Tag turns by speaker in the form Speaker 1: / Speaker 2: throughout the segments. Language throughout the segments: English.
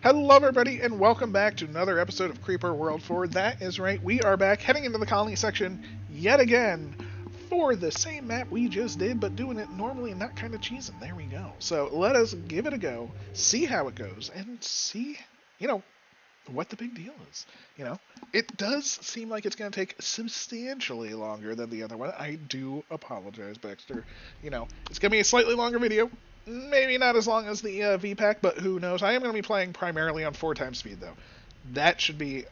Speaker 1: Hello, everybody, and welcome back to another episode of Creeper World 4. That is right, we are back heading into the colony section yet again for the same map we just did, but doing it normally and not kind of cheesing. There we go. So let us give it a go, see how it goes, and see, what the big deal is. It does seem like it's going to take substantially longer than the other one. I do apologize, Baxter. It's going to be a slightly longer video. Maybe not as long as the VPAC, but who knows. I am going to be playing primarily on 4 times speed, though. That should be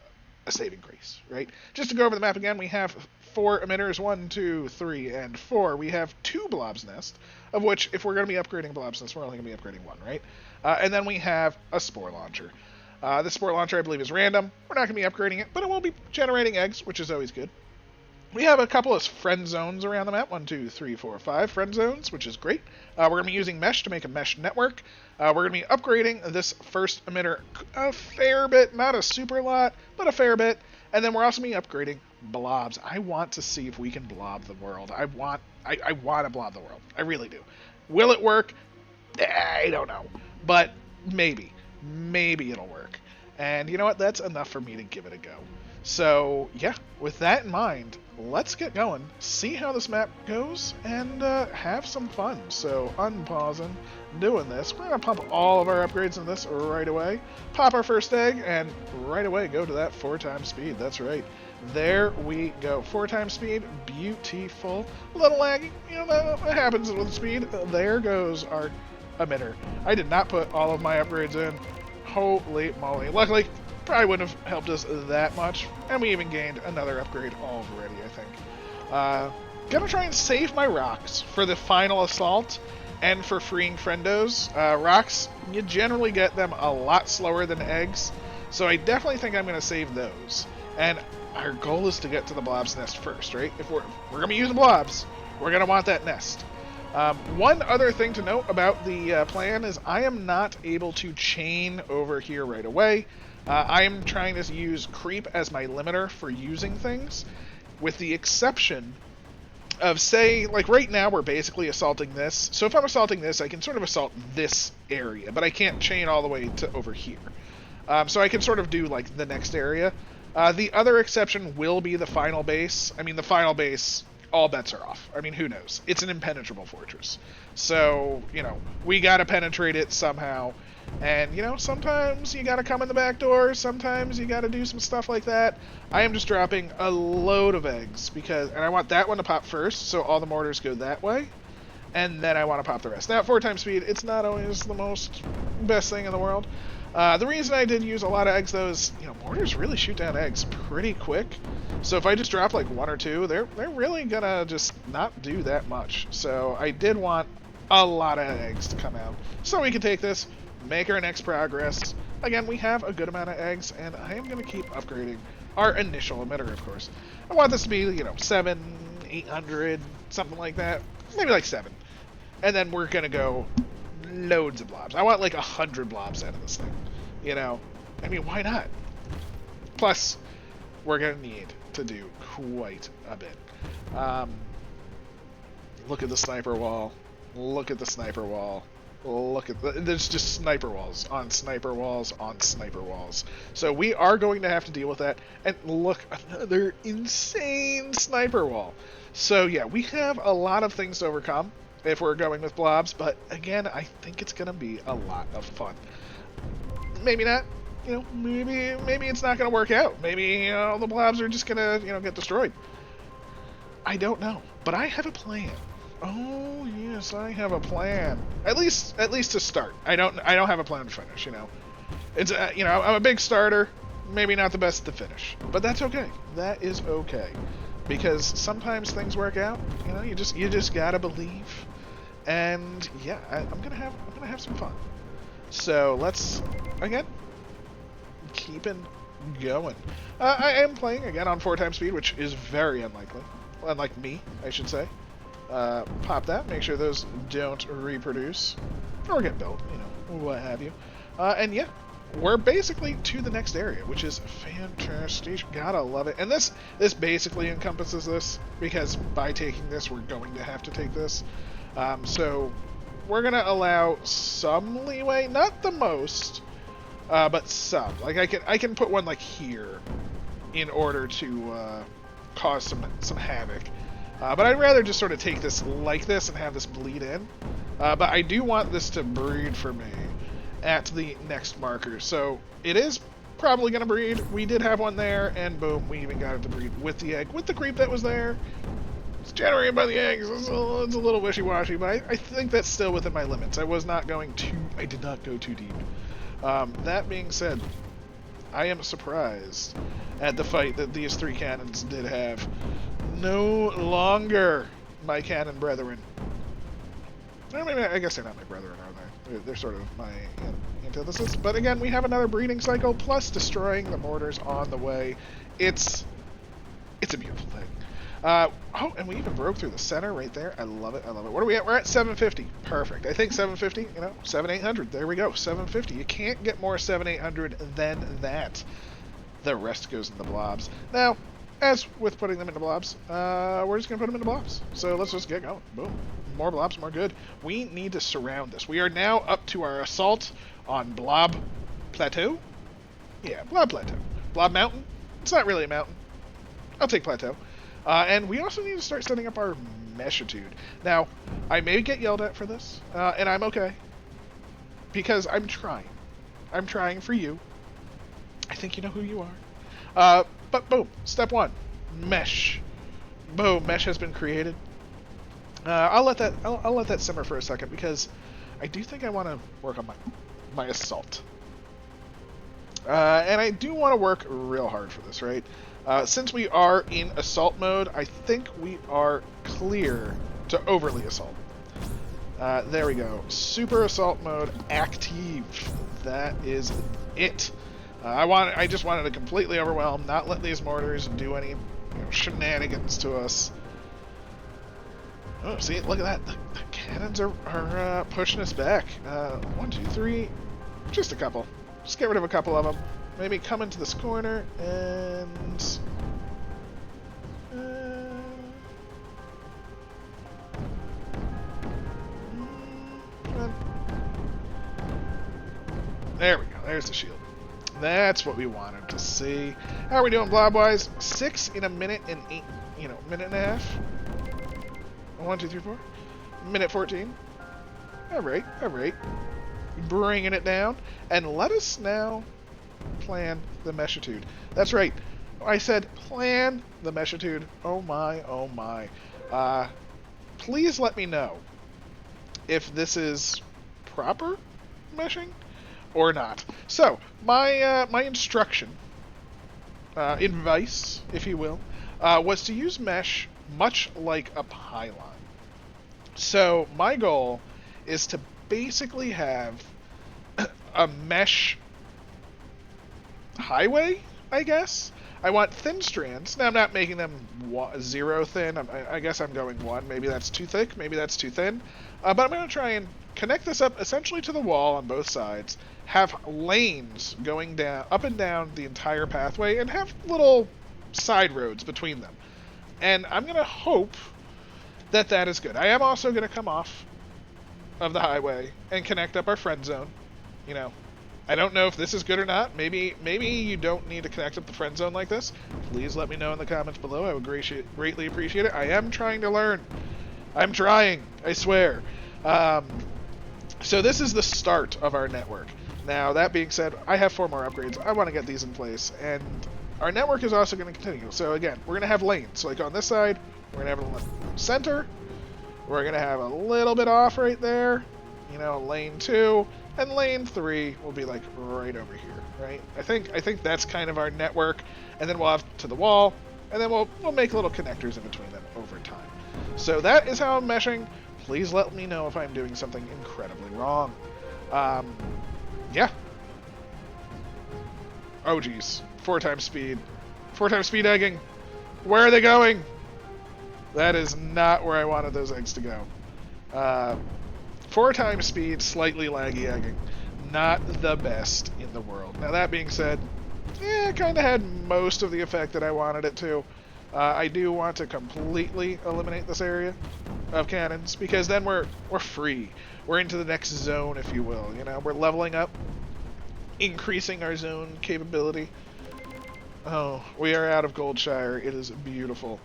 Speaker 1: a saving grace, right? Just to go over the map again, we have 4 emitters, 1, 2, 3, and 4. We have 2 Blob's Nest, of which, if we're going to be upgrading Blob's Nest, we're only going to be upgrading 1, right? And then we have a Spore Launcher. The Spore Launcher, I believe, is random. We're not going to be upgrading it, but it will be generating eggs, which is always good. We have a couple of friend zones around the map. 1, 2, 3, 4, 5 friend zones, which is great. We're going to be using mesh to make a mesh network. We're going to be upgrading this first emitter a fair bit, not a super lot, but a fair bit. And then we're also going to be upgrading blobs. I want to see if we can blob the world. I want to blob the world. I really do. Will it work? I don't know. But maybe. Maybe it'll work. And you know what? That's enough for me to give it a go. So, yeah, with that in mind, let's get going, see how this map goes, and have some fun. So, unpausing, doing this. We're going to pump all of our upgrades in this right away, pop our first egg, and right away go to that 4 times speed. That's right. There we go. 4 times speed, beautiful. A little laggy, that happens with speed. There goes our emitter. I did not put all of my upgrades in. Holy moly. Luckily, probably wouldn't have helped us that much, and we even gained another upgrade already, I think. Gonna try and save my rocks for the final assault and for freeing friendos. Rocks, you generally get them a lot slower than eggs, so I definitely think I'm gonna save those. And our goal is to get to the blob's nest first, right? If we're gonna be using blobs, we're gonna want that nest. One other thing to note about the plan is I am not able to chain over here right away. I am trying to use creep as my limiter for using things, with the exception of, say, like right now we're basically assaulting this. So if I'm assaulting this, I can sort of assault this area, but I can't chain all the way to over here. So I can sort of do like the next area. The other exception will be the final base. I mean, the final base, all bets are off. I mean, who knows? It's an impenetrable fortress. So, we gotta penetrate it somehow. And, sometimes you gotta come in the back door, sometimes you gotta do some stuff like that. I am just dropping a load of eggs, and I want that one to pop first, so all the mortars go that way. And then I want to pop the rest. Now, at 4 times speed, it's not always the best thing in the world. The reason I did use a lot of eggs, though, is, mortars really shoot down eggs pretty quick. So if I just drop like 1 or 2, they're really gonna just not do that much. So I did want a lot of eggs to come out, so we can take this, make our next progress. Again, we have a good amount of eggs, and I am going to keep upgrading our initial emitter, of course. I want this to be, 7, 800, something like that. Maybe like 7. And then we're going to go loads of blobs. I want like 100 blobs out of this thing. I mean, why not? Plus, we're going to need to do quite a bit. Look at the sniper wall. Look at the sniper wall. There's just sniper walls on sniper walls on sniper walls. So we are going to have to deal with that. And look, another insane sniper wall. So yeah, we have a lot of things to overcome if we're going with blobs. But again, I think it's going to be a lot of fun. Maybe not. Maybe it's not going to work out. Maybe the blobs are just going to get destroyed. I don't know. But I have a plan. Oh yes, I have a plan. At least to start. I don't have a plan to finish. It's I'm a big starter, maybe not the best to finish, but that's okay. That is okay, because sometimes things work out. You just gotta believe, and yeah, I'm gonna have some fun. So let's again keeping going. I am playing again on 4 times speed, which is very unlikely. Unlike me, I should say. Pop that, make sure those don't reproduce or get built, what have you. And yeah, we're basically to the next area, which is fantastic. Gotta love it. And this basically encompasses this, because by taking this, we're going to have to take this. So we're gonna allow some leeway, not the most, but some. Like I can put one like here in order to cause some havoc. But I'd rather just sort of take this like this and have this bleed in. But I do want this to breed for me at the next marker. So it is probably going to breed. We did have one there, and boom, we even got it to breed with the egg. With the creep that was there, it's generated by the eggs. It's a little wishy-washy, but I think that's still within my limits. I did not go too deep. That being said, I am surprised at the fight that these three cannons did have. No longer my cannon brethren. I guess they're not my brethren, are they? They're sort of my antithesis. But again, we have another breeding cycle, plus destroying the mortars on the way. It's a beautiful thing. Oh, and we even broke through the center right there. I love it. I love it. What are we at? We're at 750. Perfect. I think 750, 7,800. There we go. 750. You can't get more 7,800 than that. The rest goes in the blobs. Now, as with putting them into blobs, we're just going to put them into blobs. So let's just get going. Boom. More blobs, more good. We need to surround this. We are now up to our assault on Blob Plateau. Yeah, Blob Plateau. Blob Mountain. It's not really a mountain. I'll take Plateau. And we also need to start setting up our meshitude. Now, I may get yelled at for this, and I'm okay. Because I'm trying. I'm trying for you. I think you know who you are. But boom, step one, mesh. Boom, mesh has been created. I'll let that simmer for a second because I do think I want to work on my assault. And I do want to work real hard for this, right? Since we are in assault mode, I think we are clear to overly assault. There we go. Super assault mode active. That is it. I just wanted to completely overwhelm, not let these mortars do any shenanigans to us. Oh, see, look at that. The cannons are pushing us back. 1, 2, 3. Just a couple. Just get rid of a couple of them. Maybe come into this corner and... there we go. There's the shield. That's what we wanted to see. How are we doing blob-wise? 6 in a minute and 8, minute and a half. 1, 2, 3, 4. Minute 14. All right. Bringing it down. And let us now plan the meshitude. That's right. I said plan the meshitude. Oh my. Please let me know if this is proper meshing or not. So, my instruction, advice, if you will, was to use mesh much like a pylon. So, my goal is to basically have a mesh highway, I guess. I want thin strands. Now, I'm not making them 0 thin. I guess I'm going 1. Maybe that's too thick. Maybe that's too thin. But I'm going to try and connect this up essentially to the wall on both sides. Have lanes going down, up and down the entire pathway, and have little side roads between them. And I'm going to hope that that is good. I am also going to come off of the highway and connect up our friend zone. I don't know if this is good or not. Maybe you don't need to connect up the friend zone like this. Please let me know in the comments below. I would greatly appreciate it. I am trying to learn. I'm trying. I swear. So this is the start of our network. Now, that being said, I have 4 more upgrades. I want to get these in place. And our network is also going to continue. So again, we're going to have lanes. So like on this side, we're going to have a center. We're going to have a little bit off right there. Lane 2. And lane 3 will be like right over here, right? I think that's kind of our network. And then we'll have to the wall. And then we'll make little connectors in between them over time. So that is how I'm meshing. Please let me know if I'm doing something incredibly wrong. Yeah. Oh, geez. 4 times speed. 4 times speed egging. Where are they going? That is not where I wanted those eggs to go. 4 times speed, slightly laggy egging. Not the best in the world. Now, that being said, it kind of had most of the effect that I wanted it to. I do want to completely eliminate this area of cannons, because then we're free. We're into the next zone, if you will. We're leveling up. increasing our zone capability. Oh, we are out of Goldshire. It is beautiful.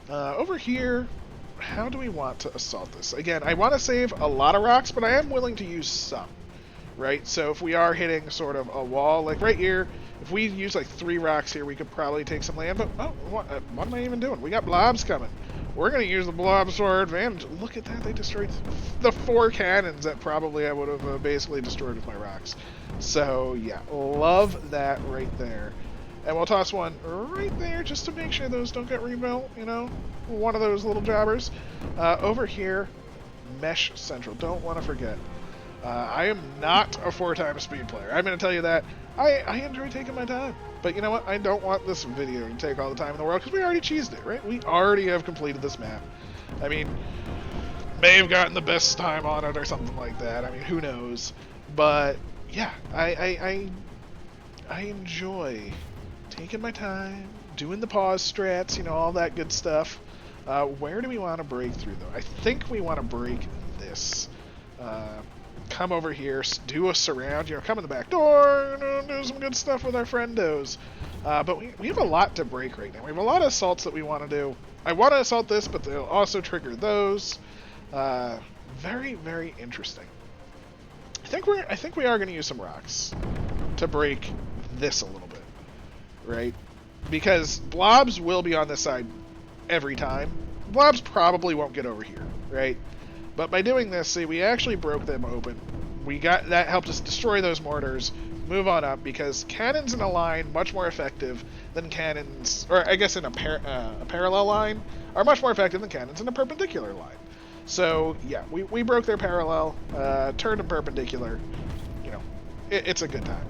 Speaker 1: Over here, how do we want to assault this? Again, I want to save a lot of rocks, but I am willing to use some, right? So if we are hitting sort of a wall, like right here, if we use like 3 rocks here, we could probably take some land, but oh, what am I even doing? We got blobs coming. We're going to use the blobs to our advantage. Look at that, they destroyed the 4 cannons that probably I would have basically destroyed with my rocks. So yeah, love that right there. And we'll toss one right there just to make sure those don't get rebuilt, you know? One of those little jobbers. Over here, Mesh Central. Don't want to forget. I am not a 4-time speed player. I'm going to tell you that. I enjoy taking my time. But you know what? I don't want this video to take all the time in the world because we already cheesed it, right? We already have completed this map. I mean, may have gotten the best time on it or something like that. I mean, who knows? But yeah, I enjoy taking my time, doing the pause strats, you know, all that good stuff. Where do we want to break through, though? I think we want to break this. Come over here, do a surround, you know, come in the back door, you know, do some good stuff with our friendos. But we have a lot to break right now. We have a lot of assaults that we want to do. I want to assault this, but they'll also trigger those. Very, very interesting. I think we are going to use some rocks to break this a little bit. Right? Because blobs will be on this side every time. Blobs probably won't get over here, right? But by doing this, see, we actually broke them open. That helped us destroy those mortars, move on up, because cannons in a line much more effective than cannons, or I guess in a parallel line, are much more effective than cannons in a perpendicular line. So yeah, we broke their parallel, turned them perpendicular. You know, it's a good time.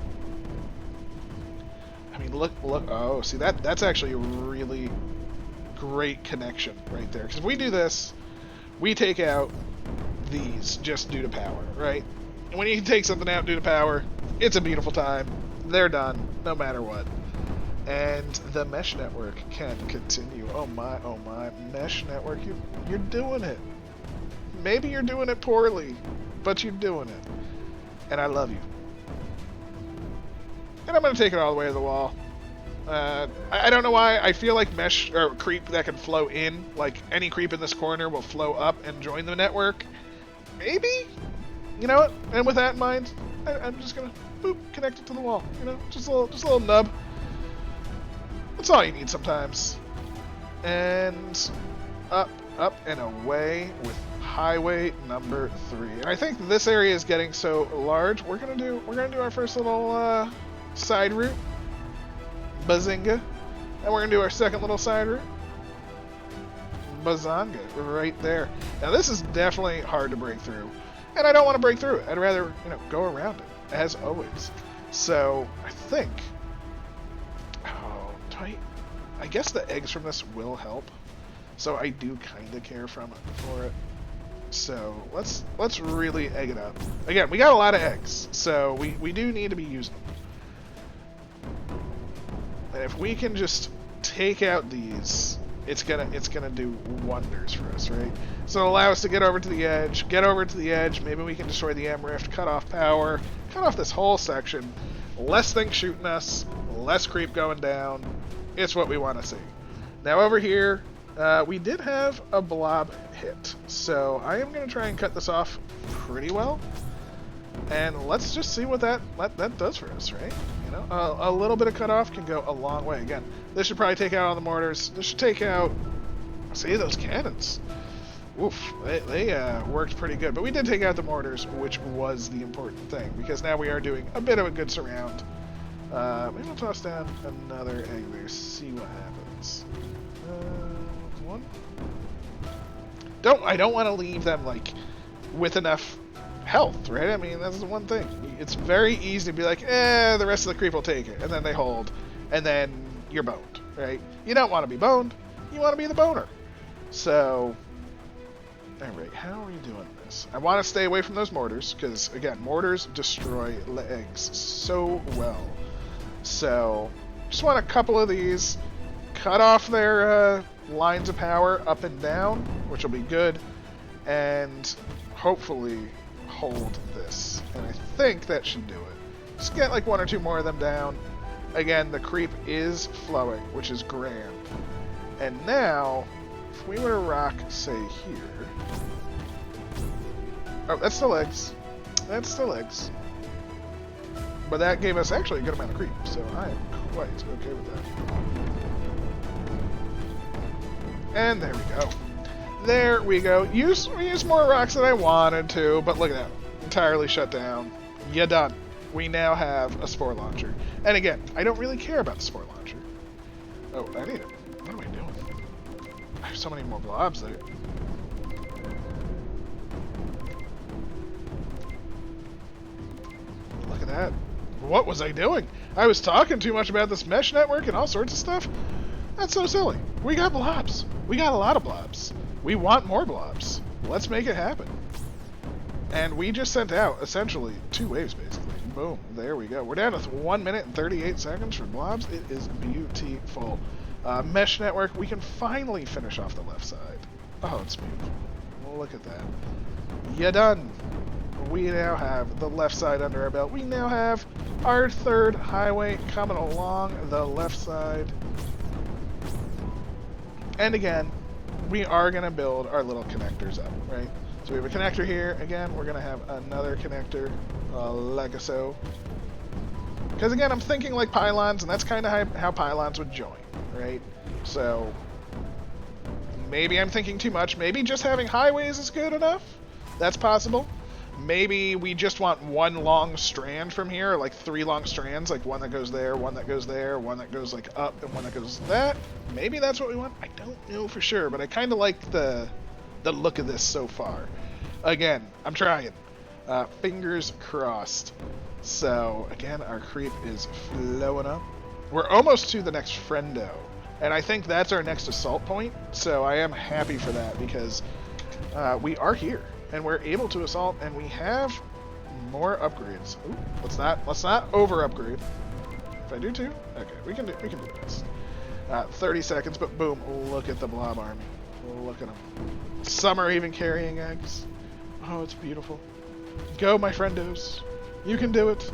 Speaker 1: I mean, look, oh, see, that's actually a really great connection right there. Because if we do this, we take out these just due to power, right? And when you take something out due to power, it's a beautiful time. They're done, no matter what. And the mesh network can continue. Oh my, mesh network, you're doing it. Maybe you're doing it poorly, but you're doing it. And I love you. And I'm going to take it all the way to the wall. I don't know why. I feel like mesh or creep that can flow in, like any creep in this corner will flow up and join the network. Maybe? You know what? And with that in mind, I'm just going to boop, connect it to the wall. You know, just a little nub. That's all you need sometimes. And up and away with highway number 3. And I think this area is getting so large. We're gonna do our first little side route, bazinga, and we're gonna do our second little side route, bazanga, right there. Now this is definitely hard to break through, and I don't want to break through it. I'd rather, you know, go around it as always. So I think, I guess the eggs from this will help. So I do kind of care for it. So let's really egg it up. Again, we got a lot of eggs, so we do need to be using them. And if we can just take out these, it's gonna do wonders for us, right? So it'll allow us to get over to the edge. Maybe we can destroy the M-Rift, cut off power, cut off this whole section. Less things shooting us, less creep going down. It's what we want to see. Now over here, we did have a blob hit, so I am going to try and cut this off pretty well. And let's just see what that does for us, right? You know, a little bit of cutoff can go a long way. Again, this should probably take out all the mortars. This should take out, see, those cannons. Oof, they worked pretty good. But we did take out the mortars, which was the important thing, because now we are doing a bit of a good surround. Maybe we'll toss down another egg there, see what happens. One. I don't want to leave them, like, with enough health, right? I mean, that's the one thing. It's very easy to be like, the rest of the creep will take it, and then they hold, and then you're boned, right? You don't want to be boned, you want to be the boner. So, alright, how are we doing this? I want to stay away from those mortars, because, again, mortars destroy eggs so well. So, just want a couple of these, cut off their lines of power up and down, which will be good, and hopefully hold this. And I think that should do it. Just get like one or two more of them down. Again, the creep is flowing, which is grand. And now, if we were to rock, say, here... Oh, that's still eggs. That's still eggs. But that gave us actually a good amount of creep, so I am quite okay with that. And there we go. There we go. Use more rocks than I wanted to, but look at that. Entirely shut down. You're done. We now have a spore launcher. And again, I don't really care about the spore launcher. Oh, I need it. What am I doing? I have so many more blobs there. Look at that. What was I doing? I was talking too much about this mesh network and all sorts of stuff. That's so silly. We got blobs. We got a lot of blobs. We want more blobs. Let's make it happen. And we just sent out, essentially, 2 waves, basically. Boom. There we go. We're down to 1 minute and 38 seconds for blobs. It is beautiful. Mesh network. We can finally finish off the left side. Oh, it's beautiful. Look at that. You're done. We now have the left side under our belt. We now have our 3rd highway coming along the left side. And again, we are going to build our little connectors up, right? So we have a connector here. Again, we're going to have another connector, like so. Because again, I'm thinking like pylons, and that's kind of how pylons would join, right? So maybe I'm thinking too much. Maybe just having highways is good enough. That's possible. Maybe we just want one long strand from here, like 3 long strands, like one that goes there, one that goes there, one that goes like up, and one that goes that. Maybe that's what we want. I don't know for sure, but I kind of like the look of this so far. Again, I'm trying. Fingers crossed. So again, our creep is flowing up. We're almost to the next friendo, and I think that's our next assault point. So I am happy for that because we are here. And we're able to assault, and we have more upgrades. Ooh, let's not over upgrade. If I do too, okay, we can do this. 30 seconds, but boom! Look at the blob army. Look at them. Some are even carrying eggs. Oh, it's beautiful. Go, my friendos. You can do it.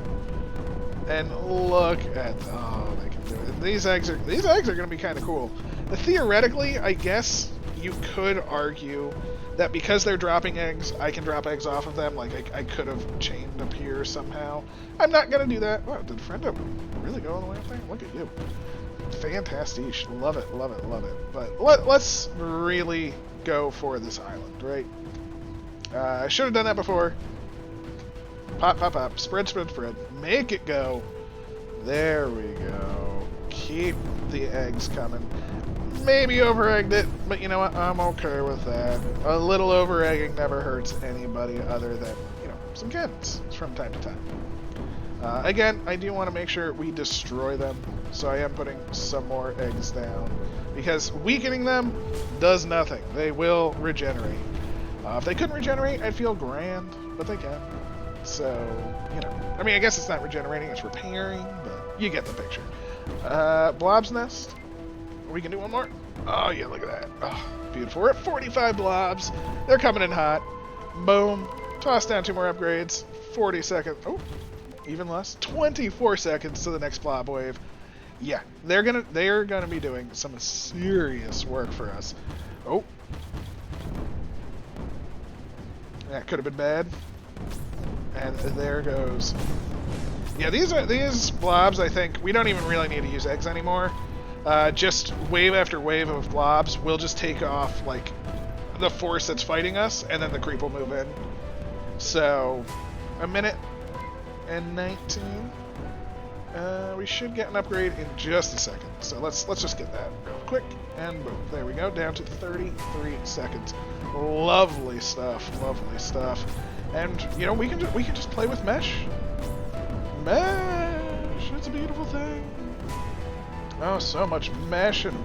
Speaker 1: And look at they can do it. These eggs are going to be kind of cool. Theoretically, I guess you could argue that because they're dropping eggs, I can drop eggs off of them. Like, I could have chained up here somehow. I'm not going to do that. Wow, did Friendo really go all the way up there? Look at you. Fantastic. Love it, love it, love it. But let's really go for this island, right? I should have done that before. Pop, pop, pop. Spread, spread, spread. Make it go. There we go. Keep the eggs coming. Maybe over-egged it, but you know what? I'm okay with that. A little over-egging never hurts anybody other than, you know, some kids from time to time. Again, I do want to make sure we destroy them, so I am putting some more eggs down, because weakening them does nothing. They will regenerate. If they couldn't regenerate, I'd feel grand, but they can. So, you know. I mean, I guess it's not regenerating, it's repairing, but you get the picture. Blob's Nest. We can do one more. Oh, yeah, look at that. Oh, beautiful. We're at 45 blobs. They're coming in hot. Boom. Toss down 2 more upgrades. 40 seconds. Oh, even less. 24 seconds to the next blob wave. Yeah, they're gonna be doing some serious work for us. Oh. That could have been bad. And there goes. Yeah, these blobs, I think, we don't even really need to use eggs anymore. Just wave after wave of blobs, we'll just take off, like, the force that's fighting us, and then the creep will move in. So, 1 minute and 19. We should get an upgrade in just a second. So let's just get that real quick, and boom. There we go, down to 33 seconds. Lovely stuff, lovely stuff. And, you know, we can just play with mesh. Mesh! It's a beautiful thing. Oh, so much mesh and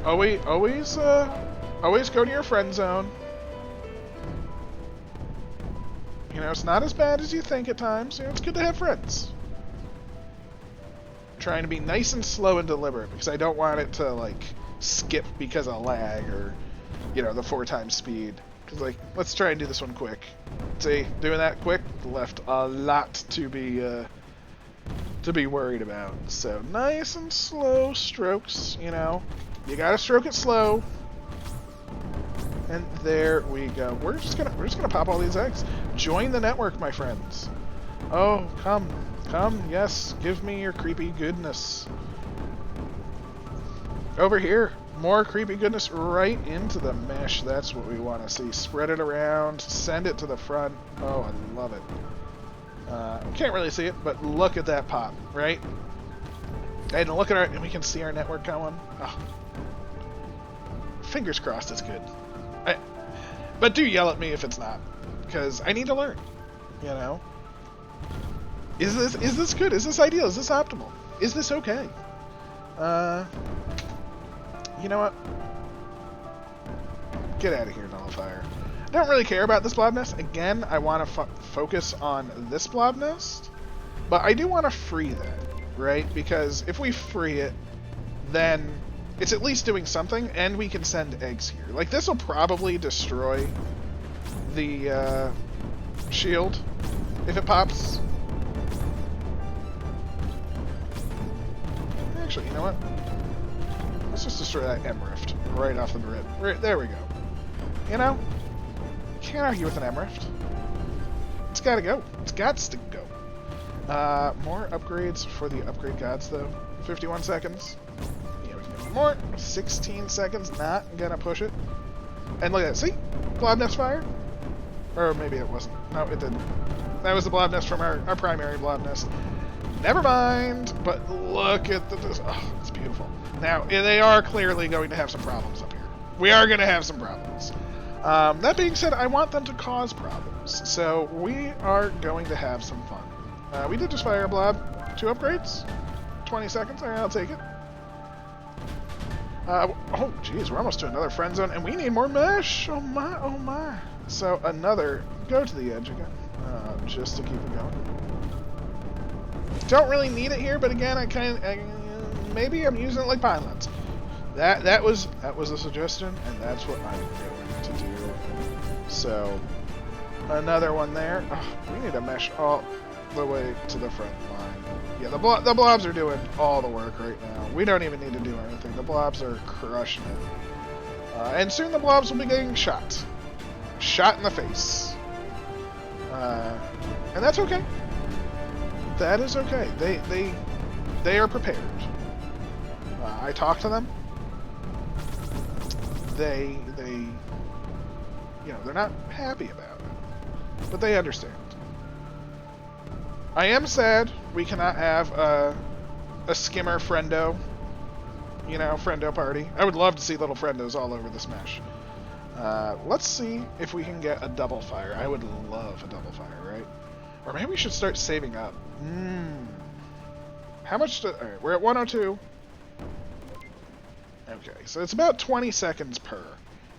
Speaker 1: always go to your friend zone. You know, it's not as bad as you think at times. You know, it's good to have friends. I'm trying to be nice and slow and deliberate because I don't want it to like skip because of lag or, you know, the 4 times speed. Cause like, let's try and do this one quick. See, doing that quick left a lot to be worried about. So nice and slow strokes, you know. You gotta stroke it slow. And there we go. We're just gonna pop all these eggs. Join the network, my friends. Oh, come, yes, give me your creepy goodness. Over here, more creepy goodness right into the mesh. That's what we want to see. Spread it around, send it to the front. Oh, I love it. Can't really see it, but look at that pop, right? And look at and we can see our network going. Oh. Fingers crossed it's good. But do yell at me if it's not, because I need to learn, you know? Is this good? Is this ideal? Is this optimal? Is this okay? You know what? Get out of here, Nullifier. I don't really care about this blob nest. Again, I want to focus on this blob nest, but I do want to free that, right? Because if we free it, then it's at least doing something, and we can send eggs here. Like, this will probably destroy the shield if it pops. Actually, you know what? Let's just destroy that M Rift right off the rip. Right, there we go. You know? Can't argue with an M Rift. It's gotta go. It's gots to go. More upgrades for the upgrade gods, though. 51 seconds. Yeah, we can do more. 16 seconds. Not gonna push it. And look at that. See? Blob nest fire? Or maybe it wasn't. No, it didn't. That was the blob nest from our primary blob nest. Never mind. But look at this. Oh, it's beautiful. Now, they are clearly going to have some problems up here. We are going to have some problems. That being said, I want them to cause problems. So we are going to have some fun. We did just fire a blob. 2 upgrades. 20 seconds. All right, I'll take it. Oh, geez, we're almost to another friend zone, and we need more mesh. Oh, my, oh, my. So another, go to the edge again, just to keep it going. Don't really need it here, but again, maybe I'm using it like pilots. That was a suggestion, and that's what I'm going to do. So another one there. Oh, we need to mesh all the way to the front line. Yeah, the blobs are doing all the work right now. We don't even need to do anything. The blobs are crushing it, and soon the blobs will be getting shot in the face, and that's okay. That is okay. They are prepared. I talked to them. They you know, they're not happy about it, but they understand. I am sad we cannot have a skimmer friendo, you know, friendo party. I would love to see little friendos all over this mesh. Let's see if we can get a double fire. I would love a double fire, right? Or maybe we should start saving up. How much alright, we're at 102. Okay, so it's about 20 seconds per.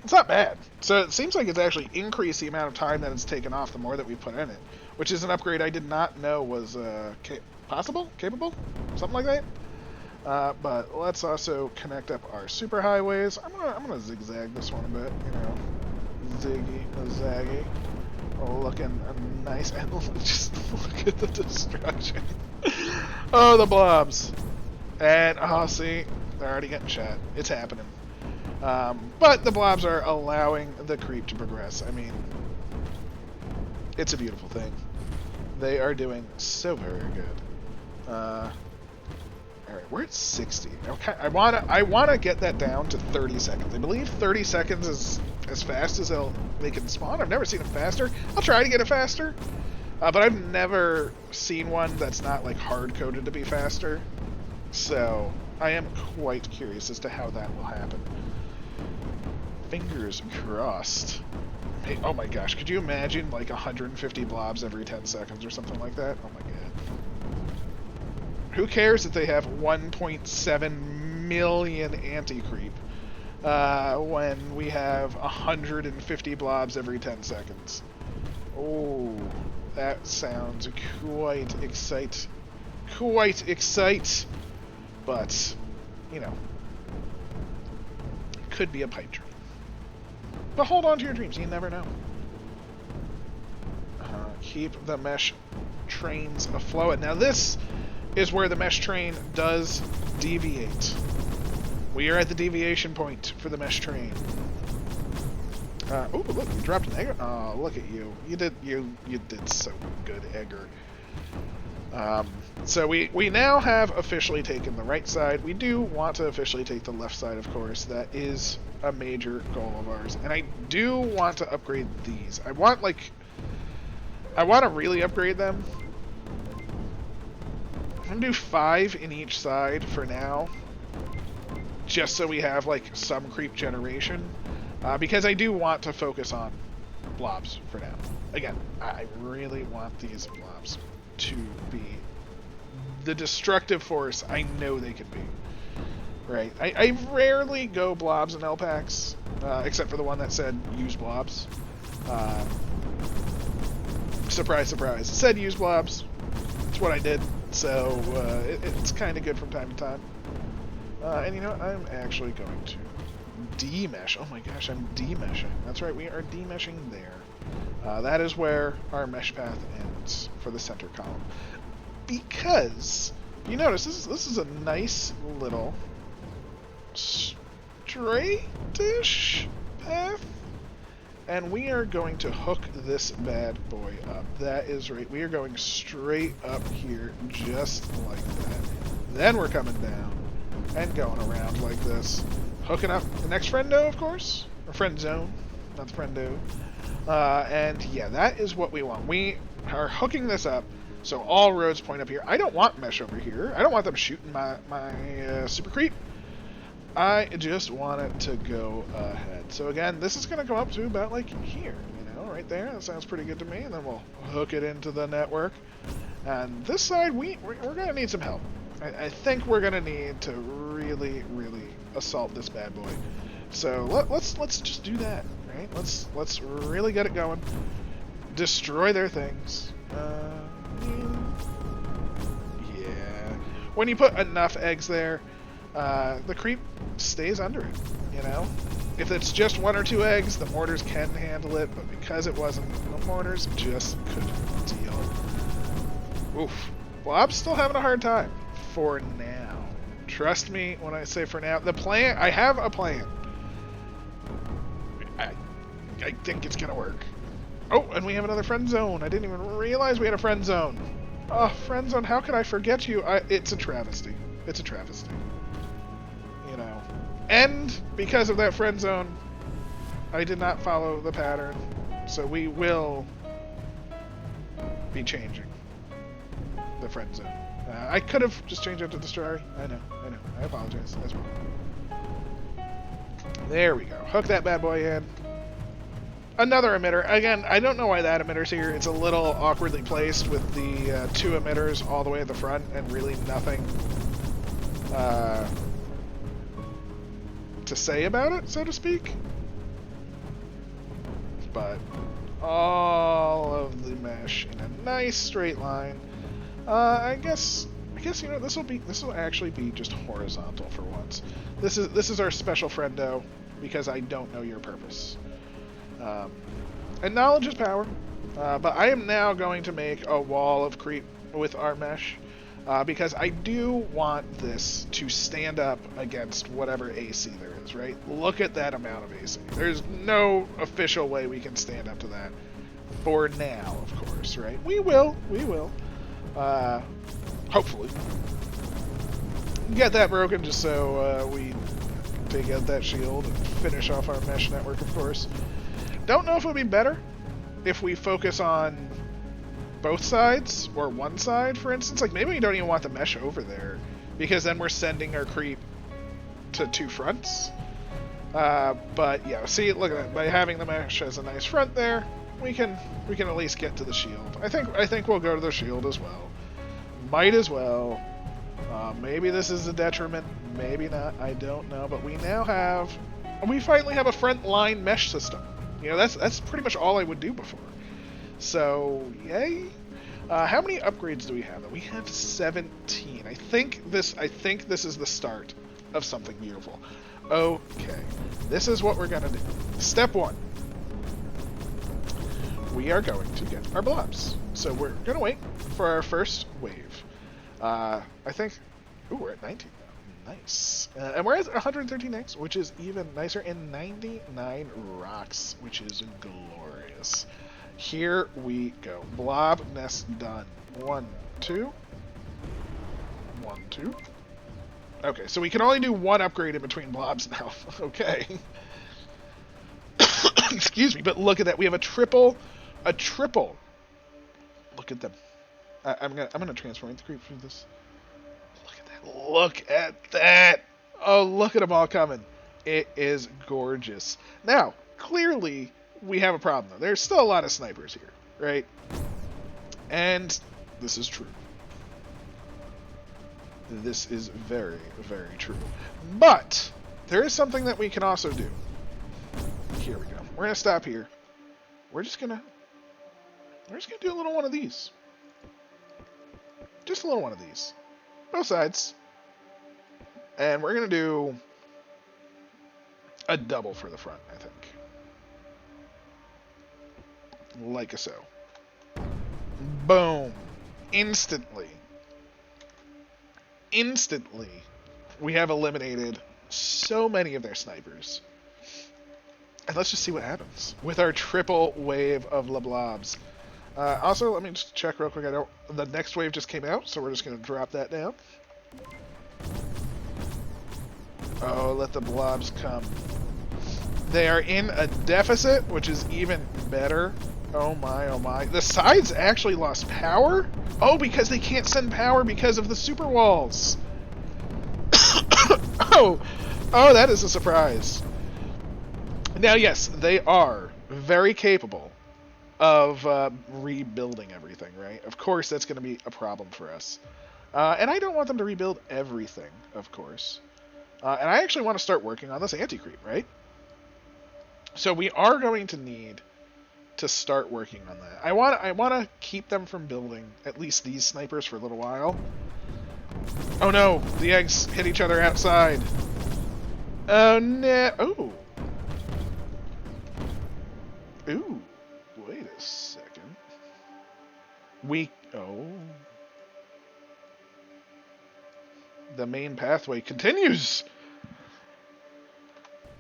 Speaker 1: It's not bad. So it seems like it's actually increased the amount of time that it's taken off the more that we put in it, which is an upgrade I did not know was possible? Capable? Something like that? But let's also connect up our super highways. I'm gonna zigzag this one a bit, you know. Zaggy. Looking nice, and just look at the destruction. Oh, the blobs. And, oh, see, they're already getting shot. It's happening. But the blobs are allowing the creep to progress. I mean, it's a beautiful thing. They are doing so very good. Alright, we're at 60. Okay, I wanna get that down to 30 seconds. I believe 30 seconds is as fast as they can spawn. I've never seen it faster. I'll try to get it faster. But I've never seen one that's not like hard-coded to be faster. So I am quite curious as to how that will happen. Fingers crossed. Hey, oh my gosh, could you imagine like 150 blobs every 10 seconds or something like that? Oh my god. Who cares if they have 1.7 million anti-creep when we have 150 blobs every 10 seconds? Oh, that sounds quite excite. But, you know, could be a pipe dream. But hold on to your dreams. You never know. Keep the mesh trains afloat. Now this is where the mesh train does deviate. We are at the deviation point for the mesh train. Oh, look, you dropped an egg. Oh, look at you. You did so good, Egger. So we now have officially taken the right side. We do want to officially take the left side, of course. That is a major goal of ours. And I do want to upgrade these. I want to really upgrade them. I'm going to do 5 in each side for now. Just so we have, like, some creep generation. Because I do want to focus on blobs for now. Again, I really want these blobs to be the destructive force I know they can be. Right? I rarely go blobs in LPACs, except for the one that said use blobs. Surprise, surprise. It said use blobs. It's what I did. So it's kind of good from time to time. And you know what? I'm actually going to demesh. Oh my gosh, I'm demeshing. That's right, we are demeshing there. That is where our mesh path ends for the center column. Because you notice this is a nice little straightish path. And we are going to hook this bad boy up. That is right. We are going straight up here, just like that. Then we're coming down and going around like this. Hooking up the next friendo, of course. Or friend zone, not the friendo. And yeah, that is what we want. We are hooking this up, so all roads point up here. I don't want mesh over here. I don't want them shooting my super creep. I just want it to go ahead. So again, this is going to go up to about like here, you know, right there. That sounds pretty good to me. And then we'll hook it into the network. And this side, we're going to need some help. I think we're going to need to really, really assault this bad boy. So let's just do that, right? Let's really get it going. Destroy their things. Yeah. When you put enough eggs there, the creep stays under it, you know? If it's just 1 or 2 eggs, the mortars can handle it, but because it wasn't, the mortars just couldn't deal. Oof. Well, I'm still having a hard time. For now. Trust me when I say for now. The plan, I have a plan. I think it's gonna work. Oh, and we have another friend zone. I didn't even realize we had a friend zone. Oh, friend zone, how could I forget you? It's a travesty. It's a travesty. You know. And because of that friend zone, I did not follow the pattern. So we will be changing the friend zone. I could have just changed it to destroy. I know. I apologize. That's wrong. There we go. Hook that bad boy in. Another emitter. Again, I don't know why that emitter's here. It's a little awkwardly placed with the 2 emitters all the way at the front and really nothing to say about it, so to speak. But all of the mesh in a nice straight line. I guess you know this will actually be just horizontal for once. This is our special friendo because I don't know your purpose. And knowledge is power. But I am now going to make a wall of creep with our mesh because I do want this to stand up against whatever AC there is. Right? Look at that amount of AC. There's no official way we can stand up to that for now, of course. Right? We will. Hopefully. Get that broken just so we take out that shield and finish off our mesh network, of course. Don't know if it would be better if we focus on both sides or one side, for instance. Like, maybe we don't even want the mesh over there because then we're sending our creep to 2 fronts. But yeah, see, look at that. By having the mesh as a nice front there, we can at least get to the shield. I think we'll go to the shield as well. Might as well. Maybe this is a detriment, maybe not, I don't know. But we finally have a front line mesh system. You know, that's pretty much all I would do before. So, yay. How many upgrades do we have? We have 17. I think this is the start of something beautiful. Okay, this is what we're gonna do. Step 1. we are going to get our blobs. So we're going to wait for our first wave. I think... Ooh, we're at 19 now. Nice. And we're at 113 eggs, which is even nicer, and 99 rocks, which is glorious. Here we go. Blob nest done. 1, 2. 1, 2. Okay, so we can only do one upgrade in between blobs now. Okay. Excuse me, but look at that. We have a triple. A triple. Look at them. I'm gonna transform the creep through this. Look at that. Look at that. Oh, look at them all coming. It is gorgeous. Now, clearly, we have a problem, though. There's still a lot of snipers here, right? And this is true. This is very, very true. But there is something that we can also do. Here we go. We're gonna stop here. We're just gonna do a little one of these. Just a little one of these. Both sides. And we're gonna do a double for the front, I think. Like so. Boom. Instantly, we have eliminated so many of their snipers. And let's just see what happens with our triple wave of Leblobs. Also, let me just check real quick. The next wave just came out, so we're just going to drop that down. Oh, let the blobs come. They are in a deficit, which is even better. Oh my, oh my. The sides actually lost power? Oh, because they can't send power because of the super walls. Oh, that is a surprise. Now, yes, they are very capable of rebuilding everything, right? Of course, that's going to be a problem for us. And I don't want them to rebuild everything, of course. And I actually want to start working on this anti-creep, right? So we are going to need to start working on that. I want to keep them from building at least these snipers for a little while. Oh no, the eggs hit each other outside. Oh no. Oh. Ooh. Wait a second. Oh. The main pathway continues.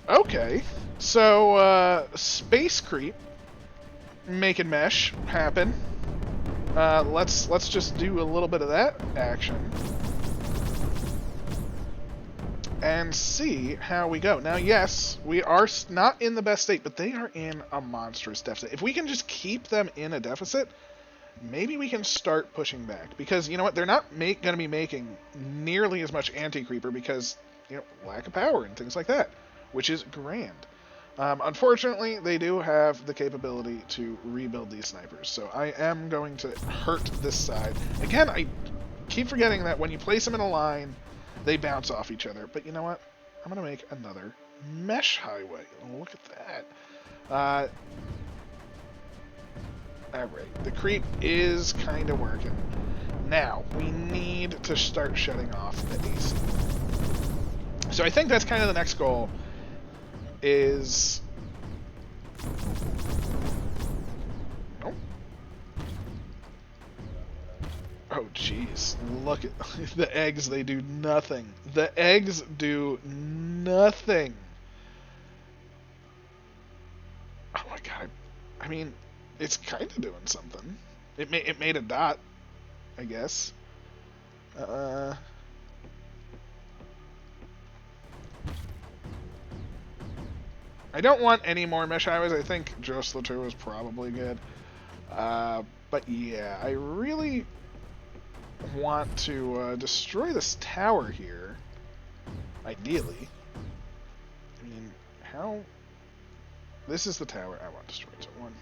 Speaker 1: Okay. So space creep making mesh happen. Let's just do a little bit of that action and see how we go. Now, yes, we are not in the best state, but they are in a monstrous deficit. If we can just keep them in a deficit, maybe we can start pushing back. Because, you know what, they're not going to be making nearly as much anti-creeper because, you know, lack of power and things like that, which is grand. Unfortunately, they do have the capability to rebuild these snipers, so I am going to hurt this side. Again, I keep forgetting that when you place them in a line, they bounce off each other. But you know what? I'm going to make another mesh highway. Look at that. Alright, the creep is kind of working. Now, we need to start shutting off these. So I think that's kind of the next goal. Is... Oh. Oh, jeez. Look at the eggs. They do nothing. The eggs do nothing. Oh my god. I mean, it's kind of doing something. It made a dot, I guess. I don't want any more mesh highways. I think just the two is probably good. But yeah, I really want to destroy this tower here. Ideally. I mean, how... This is the tower I want destroyed. So one...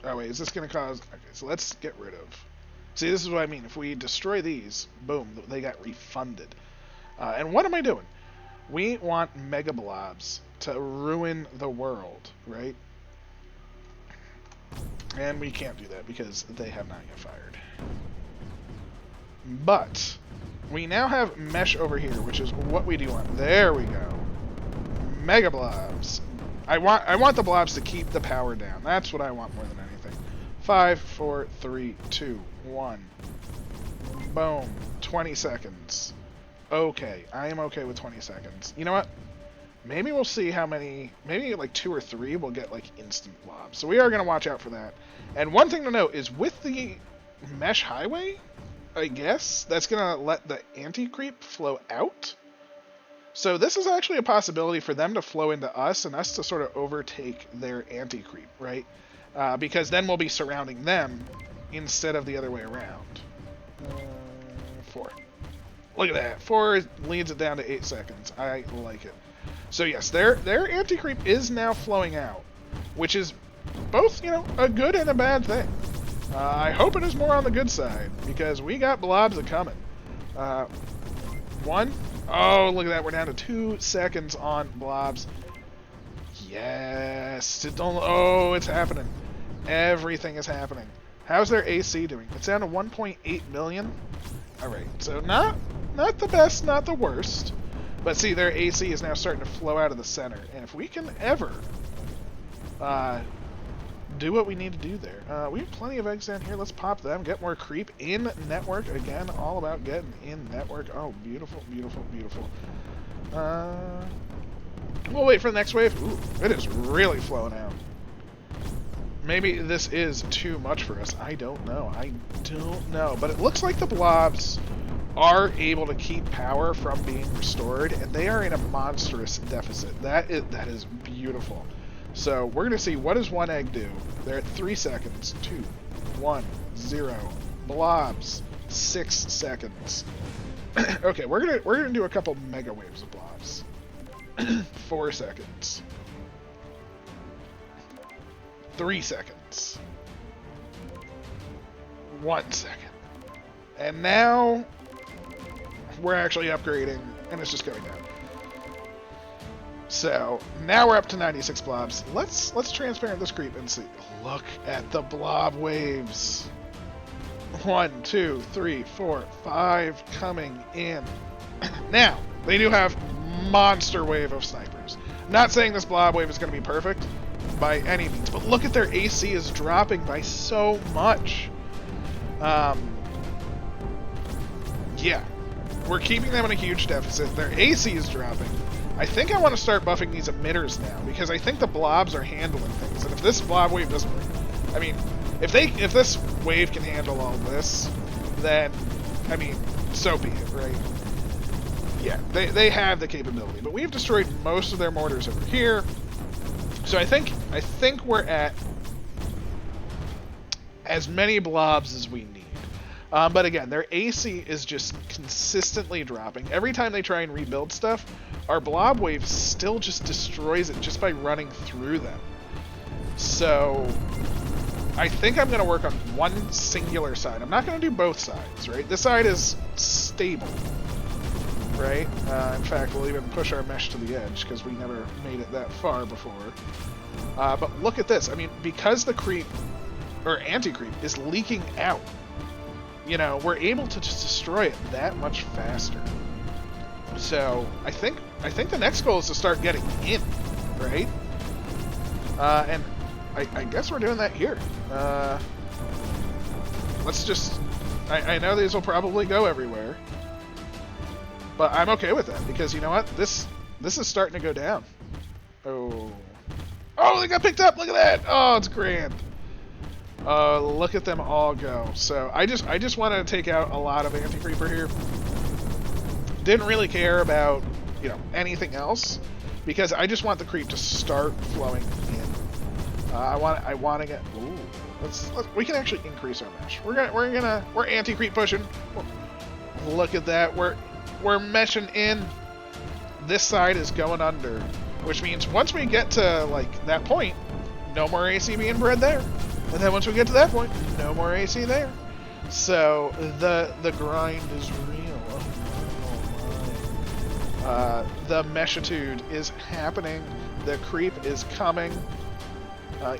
Speaker 1: Oh wait, is this going to cause... Okay, so let's get rid of... See, this is what I mean. If we destroy these, boom, they got refunded. And what am I doing? We want Mega Blobs to ruin the world, right? And we can't do that because they have not yet fired. But we now have Mesh over here, which is what we do want. There we go. Mega Blobs. I want the blobs to keep the power down. That's what I want more than anything. 5, 4, 3, 2, 1. Boom. 20 seconds. Okay, I am okay with 20 seconds. You know what? Maybe we'll see how many, maybe like 2 or 3 will get like instant blobs. So we are going to watch out for that. And one thing to note is with the mesh highway, I guess, that's going to let the anti-creep flow out. So this is actually a possibility for them to flow into us and us to sort of overtake their anti-creep, right? Because then we'll be surrounding them instead of the other way around. 4. Look at that. 4 leads it down to 8 seconds. I like it. So yes, their anti-creep is now flowing out, which is both, you know, a good and a bad thing. I hope it is more on the good side, because we got blobs a-coming. 1. Oh, look at that. We're down to 2 seconds on blobs. Yes. Oh, it's happening. Everything is happening. How's their AC doing? It's down to 1.8 million. All right. So not the best, not the worst. But see, their AC is now starting to flow out of the center. And if we can ever do what we need to do there. We have plenty of eggs down here. Let's pop them. Get more creep in network. Again, all about getting in network. Oh, beautiful, beautiful, beautiful. We'll wait for the next wave. Ooh, it is really flowing out. Maybe this is too much for us. I don't know. I don't know. But it looks like the blobs are able to keep power from being restored, and they are in a monstrous deficit. That is beautiful. So we're going to see, what does one egg do? They're at 3 seconds. 2, 1, 0. Blobs. 6 seconds. Okay, we're gonna do a couple mega waves of blobs. 4 seconds. 3 seconds. 1 second. And now we're actually upgrading, and it's just going down. So now we're up to 96 blobs. Let's transparent this creep and see. Look at the blob waves. 1, 2, 3, 4, 5 coming in. Now they do have monster wave of snipers. Not saying this blob wave is going to be perfect by any means, but look at their AC is dropping by so much. Yeah, we're keeping them in a huge deficit. Their AC is dropping. I think I want to start buffing these emitters now, because I think the blobs are handling things. And if this blob wave doesn't, I mean, if this wave can handle all this, then, I mean, so be it, right? Yeah, they have the capability, but we've destroyed most of their mortars over here. So I think we're at as many blobs as we need. But again, their AC is just consistently dropping. Every time they try and rebuild stuff, our blob wave still just destroys it just by running through them. So I think I'm going to work on one singular side. I'm not going to do both sides, right? This side is stable, right? In fact, we'll even push our mesh to the edge because we never made it that far before. But look at this. I mean, because the creep, or anti-creep, is leaking out, you know, we're able to just destroy it that much faster. So I think the next goal is to start getting in, right? And I guess we're doing that here. Let's just, I know these will probably go everywhere, but I'm okay with that because you know what? This is starting to go down. Oh, they got picked up. Look at that. Oh, it's grand. Look at them all go. So I just wanted to take out a lot of anti-creeper here. Didn't really care about, you know, anything else because I just want the creep to start flowing in. I want to get. Ooh, we can actually increase our mesh. We're anti-creep pushing. Look at that. We're meshing in. This side is going under, which means once we get to like that point, no more AC being bred there. And then once we get to that point, no more AC there. So the grind is real. The meshitude is happening. The creep is coming.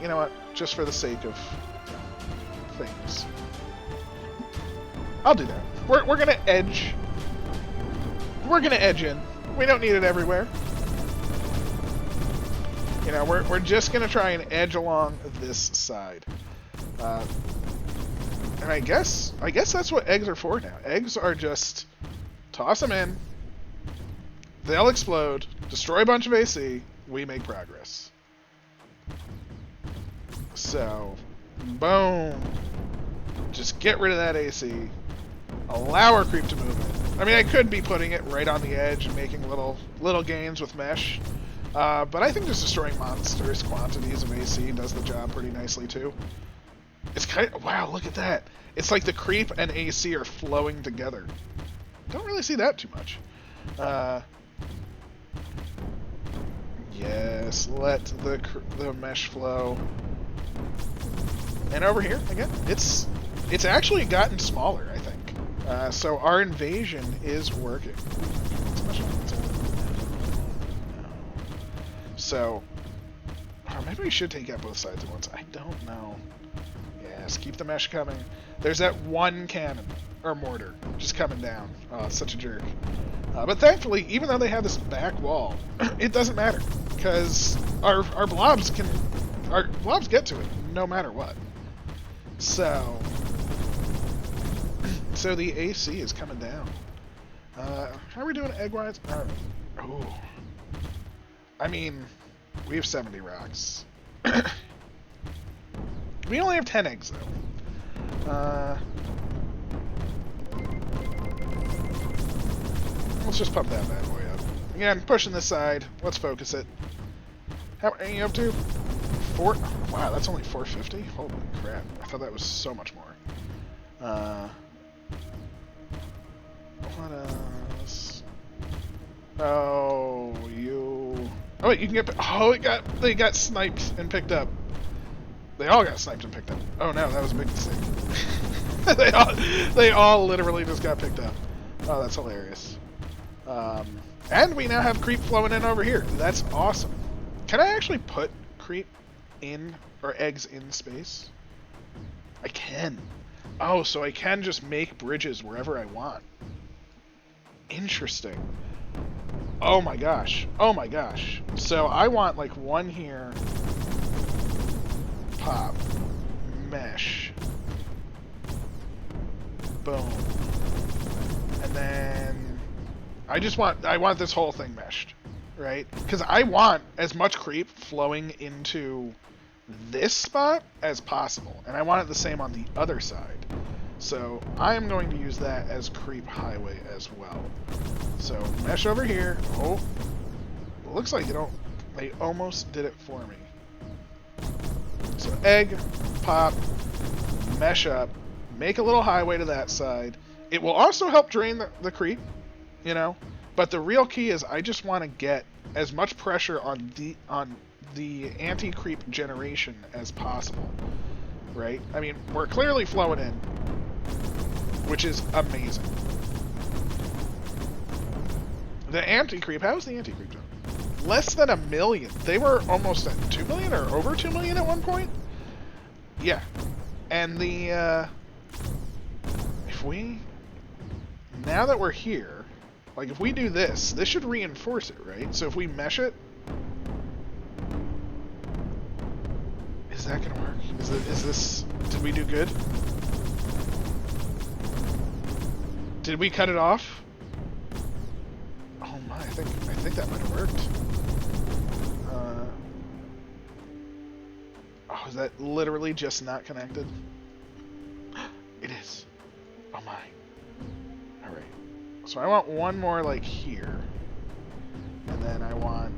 Speaker 1: You know what? Just for the sake of things, I'll do that. We're gonna edge. We're gonna edge in. We don't need it everywhere. You You know, we're just gonna try and edge along this side. And I guess that's what eggs are for now. Eggs are just toss them in, they'll explode, destroy a bunch of AC, we make progress. So, boom. Just get rid of that AC. Allow our creep to move in. I mean, I could be putting it right on the edge and making little gains with mesh. But I think just destroying monstrous quantities of AC does the job pretty nicely too. It's kind of, wow, look at that. It's like the creep and AC are flowing together. Don't really see that too much. Yes, let the mesh flow. And over here, again, it's actually gotten smaller, I think. So our invasion is working. So, or maybe we should take out both sides at once. I don't know. Yes, keep the mesh coming. There's that one cannon, or mortar, just coming down. Oh, it's such a jerk. But thankfully, even though they have this back wall, it doesn't matter. Because our blobs get to it, no matter what. So the AC is coming down. How are we doing egg-wise? Oh. I mean, we have 70 rocks. We only have 10 eggs, though. Let's just pump that bad boy up. Again, pushing this side. Let's focus it. How are you up to? 4? Wow, that's only 450? Holy crap. I thought that was so much more. What else? Oh, you... Oh, wait, you can get... Oh, they got sniped and picked up. They all got sniped and picked up. Oh no, that was a big mistake. they all literally just got picked up. Oh, that's hilarious. And we now have creep flowing in over here. That's awesome. Can I actually put creep in, or eggs in space? I can. Oh, so I can just make bridges wherever I want. Interesting. Oh my gosh. Oh my gosh. So I want like one here. Pop. Mesh. Boom. And then I want this whole thing meshed, right? Because I want as much creep flowing into this spot as possible, and I want it the same on the other side. So I am going to use that as creep highway as well. So mesh over here. Oh, looks like they almost did it for me. So egg, pop, mesh up, make a little highway to that side. It will also help drain the creep, you know. But the real key is I just want to get as much pressure on the anti-creep generation as possible, right? I mean, we're clearly flowing in, which is amazing. The anti-creep, how's the anti-creep doing? Less than 1 million. They were almost at 2 million or over 2 million at one point. Yeah, and the if we, now that we're here, like if we do this should reinforce it, right? So if we mesh it, is that gonna work? Is this? Did we do good? Did we cut it off? Oh my! I think that might have worked. Oh, is that literally just not connected? It is. Oh my. Alright. So I want one more like here. And then I want...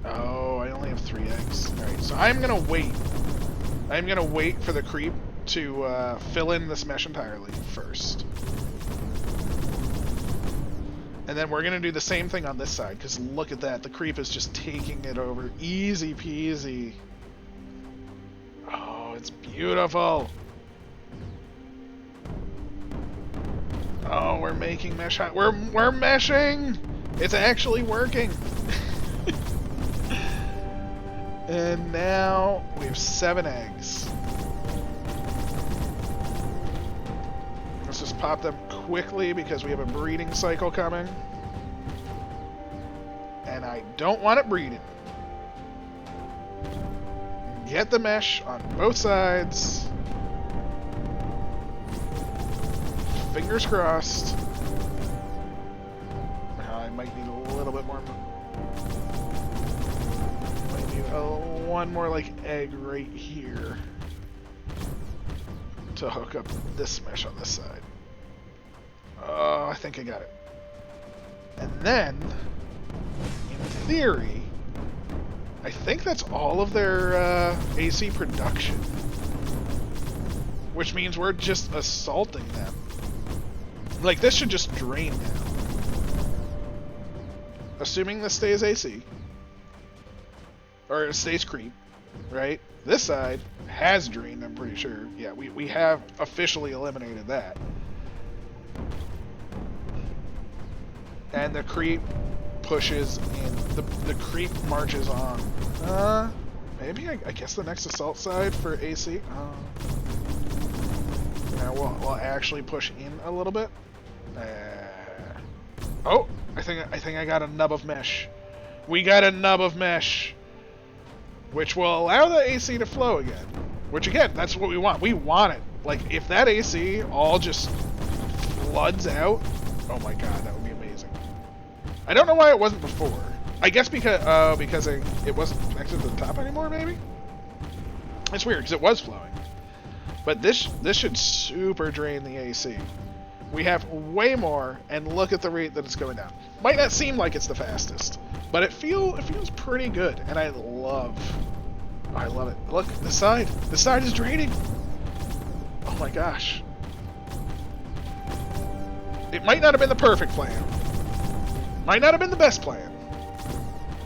Speaker 1: Oh, I only have 3 eggs. Alright, so I'm gonna wait. I'm gonna wait for the creep to fill in this mesh entirely first. And then we're gonna do the same thing on this side, because look at that. The creep is just taking it over. Easy peasy. Oh, it's beautiful. Oh, we're making mesh hot. We're meshing. It's actually working. And now we have 7 eggs. Let's just pop them quickly because we have a breeding cycle coming. And I don't want it breeding. Get the mesh on both sides. Fingers crossed. I might need a little bit more. Might need one more like egg right here to hook up this mesh on this side. Oh, I think I got it. And then, in theory, I think that's all of their AC production. Which means we're just assaulting them. Like, this should just drain now. Assuming this stays AC. Or it stays creep, right? This side has drained, I'm pretty sure. Yeah, we have officially eliminated that. And the creep pushes in. The creep marches on. Maybe I guess the next assault side for AC. Now we'll actually push in a little bit. Oh, I think I got a nub of mesh. We got a nub of mesh, which will allow the AC to flow again. Which again, that's what we want. We want it. Like if that AC all just floods out, oh my god, that would be amazing. I don't know why it wasn't before. I guess because it wasn't connected to the top anymore. Maybe it's weird because it was flowing. But this should super drain the AC. We have way more, and look at the rate that it's going down. Might not seem like it's the fastest, but it feels pretty good, and I love it. Look, this side is draining. Oh my gosh. It might not have been the perfect plan. Might not have been the best plan,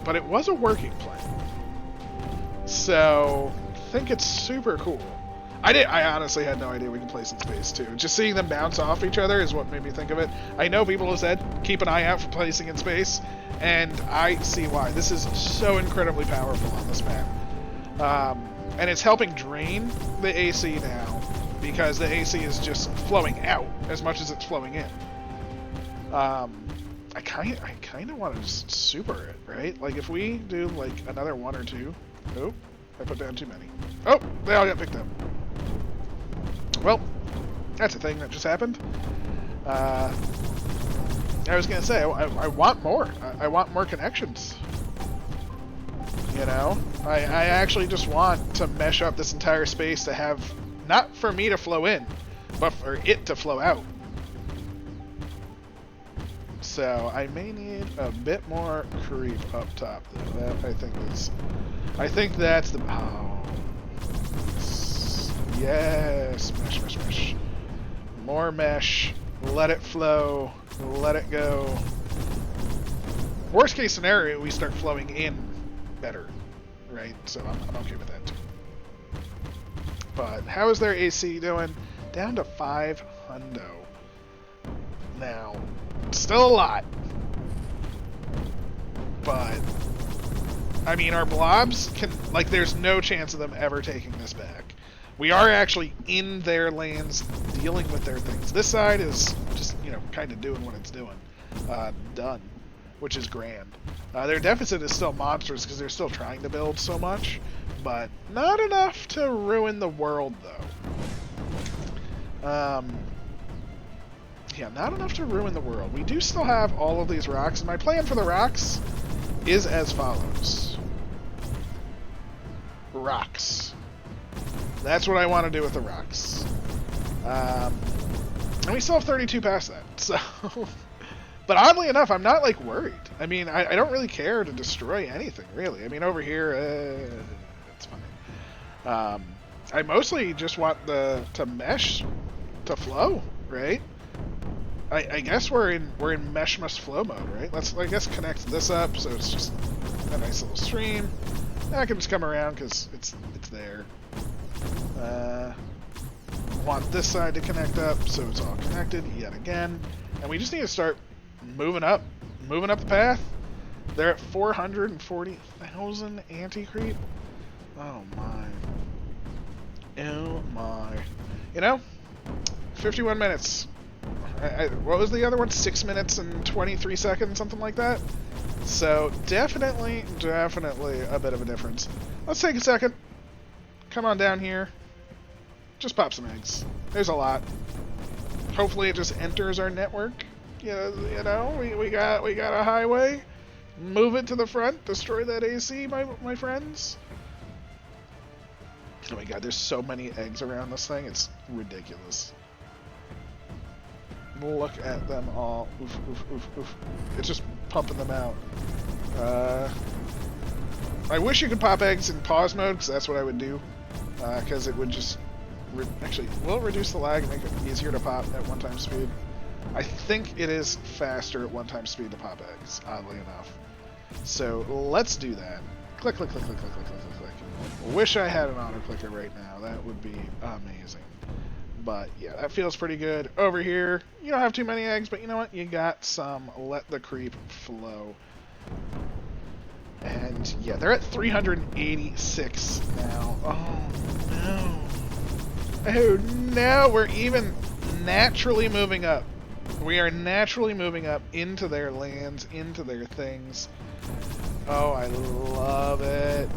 Speaker 1: but it was a working plan. So, I think it's super cool. I honestly had no idea we could place in space too. Just seeing them bounce off each other is what made me think of it. I know people have said keep an eye out for placing in space, and I see why. This is so incredibly powerful on this map. And it's helping drain the AC now because the AC is just flowing out as much as it's flowing in. I kind of want to just super it, right? Like if we do like another one or two. Oh, I put down too many. Oh, they all got picked up. Well, that's a thing that just happened. I was gonna say I want more. I want more connections. You know, I actually just want to mesh up this entire space to have not for me to flow in, but for it to flow out. So I may need a bit more creep up top though. That I think that's the yes, mesh. More mesh. Let it flow. Let it go. Worst case scenario, we start flowing in better, right? So I'm okay with that too. But how is their AC doing? Down to 5 hundo. Now, still a lot. But I mean, our blobs can, like, there's no chance of them ever taking this back. We are actually in their lands, dealing with their things. This side is just, you know, kind of doing what it's doing. Done. Which is grand. Their deficit is still monstrous because they're still trying to build so much, but not enough to ruin the world, though. Yeah, not enough to ruin the world. We do still have all of these rocks, and my plan for the rocks is as follows. Rocks. That's what I want to do with the rocks. And we still have 32 past that, so... But oddly enough, I'm not, like, worried. I mean, I don't really care to destroy anything, really. I mean, over here, it's fine. I mostly just want to mesh to flow, right? I guess we're in mesh must flow mode, right? Let's, I guess, connect this up so it's just a nice little stream. I can just come around because it's there. Want this side to connect up so it's all connected yet again. And we just need to start moving up the path. They're at 440,000 anti-creep. Oh my. You know, 51 minutes. What was the other one? 6 minutes and 23 seconds, something like that. So definitely a bit of a difference. Let's take a second. come on down here. Just pop some eggs. There's a lot. Hopefully it just enters our network. You know, we got a highway. Move it to the front. Destroy that AC, my friends. Oh my god, there's so many eggs around this thing. It's ridiculous. Look at them all. Oof, oof, oof, oof. It's just pumping them out. I wish you could pop eggs in pause mode, because that's what I would do. Because it would just... actually, will reduce the lag and make it easier to pop at 1x speed. I think it is faster at 1x speed to pop eggs, oddly enough. So, let's do that. Click, click, click, click, click, click, click, click, click. Wish I had an auto clicker right now. That would be amazing. But, yeah, that feels pretty good. Over here, you don't have too many eggs, but you know what? You got some. Let the creep flow. And, yeah, they're at 386 now. Oh, no. Oh, no. We're even naturally moving up. We are naturally moving up into their lands, into their things. Oh, I love it.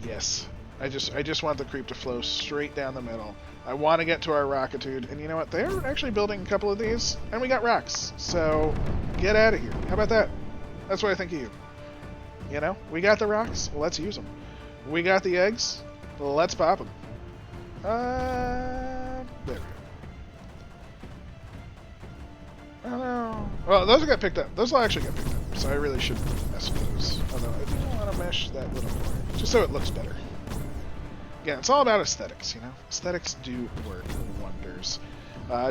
Speaker 1: Yes. I just want the creep to flow straight down the middle. I want to get to our Rockitude. And you know what? They're actually building a couple of these, and we got rocks. So, get out of here. How about that? That's what I think of you. You know? We got the rocks. Let's use them. We got the eggs. Let's pop them. There we go. Oh no. Well, those got picked up. Those will actually get picked up, so I really shouldn't mess with those. Although I do want to mesh that little more, just so it looks better. Again, it's all about aesthetics, you know? Aesthetics do work wonders.